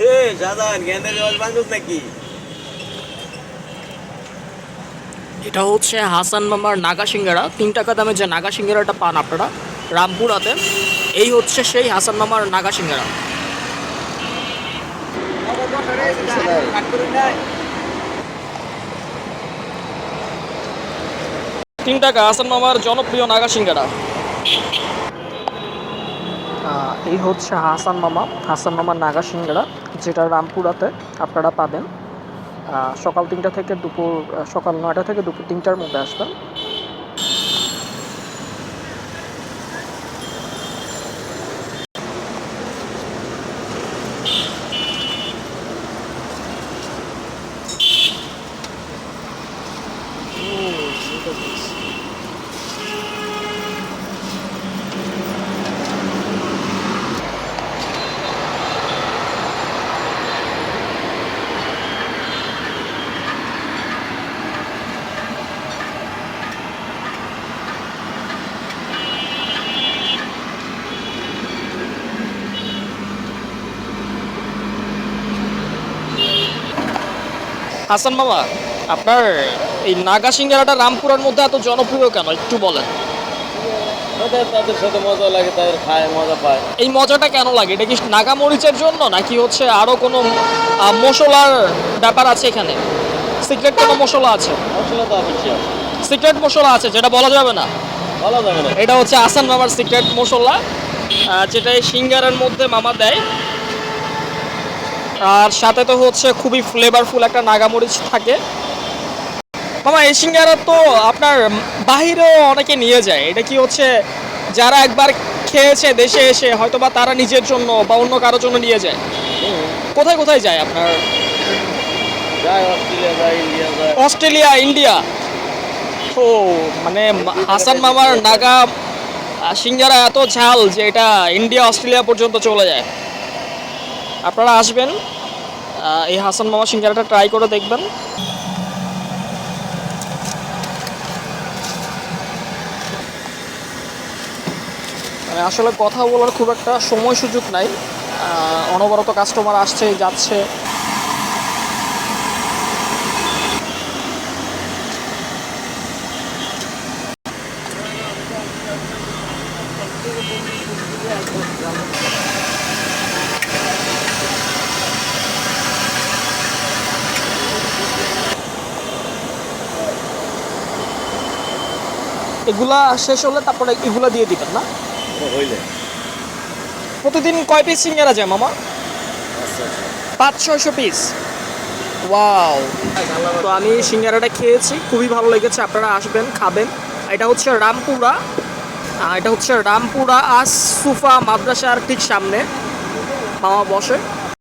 এ শাহজাহান জ্ঞানের রস ভাঙুস নাকি? এটা হচ্ছে হাসান মামার নাগা সিঙ্গারা। 3 টাকা দামে যে নাগা সিঙ্গারাটা পান আপনারা রামপুরাতে, এই হচ্ছে সেই হাসান মামার নাগা সিঙ্গারা। 3 টাকা হাসান মামার জনপ্রিয় নাগা সিঙ্গারা। এই হচ্ছে হাসান মামার নাগা সিঙ্গারা, যেটা রামপুরাতে আপনারা পাবেন। সকাল 9টা থেকে দুপুর 3টার মধ্যে আসবেন। হাসান মামা, আপনার এই নাগা সিঙ্গারাটা রামপুরার মধ্যে এত জনপ্রিয় কেন একটু বলেন। তাদের সাথে মজা লাগে, তাদের খায় মজা পায়। এই মজাটা কেন লাগে? এটা কি নাগা মরিচের জন্য, নাকি হচ্ছে আরো কোনো মশলার ব্যাপার আছে এখানে? সিক্রেট কোনো মশলা আছে? মশলা তো অবশ্যই আছে। সিক্রেট মশলা আছে যেটা বলা যাবে না? বলা যাবে না। এটা হচ্ছে হাসান মামার সিক্রেট মশলা, যেটা এই সিঙ্গারার মধ্যে মামা দেয়। আর সাথে তো হচ্ছে খুবই ফ্লেভারফুল একটা নাগামরিচ থাকে। মামা এই সিঙ্গারা তো আপনার বাহিরেও অনেকে নিয়ে যায়, এটা কি হচ্ছে যারা একবার খেয়েছে দেশে এসে হয়তো বা তারা নিজের জন্য বা অন্য কারোর জন্য নিয়ে যায়? কোথায় কোথায় যায় আপনার? যায় অস্ট্রেলিয়া, যায় ইন্ডিয়া, যায়। Australia, India. ও মানে হাসান মামার নাগা সিঙ্গারা এত ঝাল যে এটা ইন্ডিয়া অস্ট্রেলিয়া পর্যন্ত চলে যায়। আপনারা আসবেন, এই হাসান মামা সিঙ্গারাটা ট্রাই করে দেখবেন। মানে আসলে কথা বলার খুব একটা সময় সুযোগ নাই, অনবরত কাস্টমার আসছে যাচ্ছে। এগুলা শেষ হলে তারপরে এগুলা দিয়ে দিবেন না? হইলে প্রতিদিন কয় পিস সিঙ্গারা যায় মামা? 500-600 পিস। ওয়াও! তো আমি সিঙ্গারাটা খেয়েছি, খুবই ভালো লেগেছে। আপনারা আসবেন, খাবেন। এটা হচ্ছে রামপুরা আস সুফা মাদ্রাসার ঠিক সামনে মামা বসে।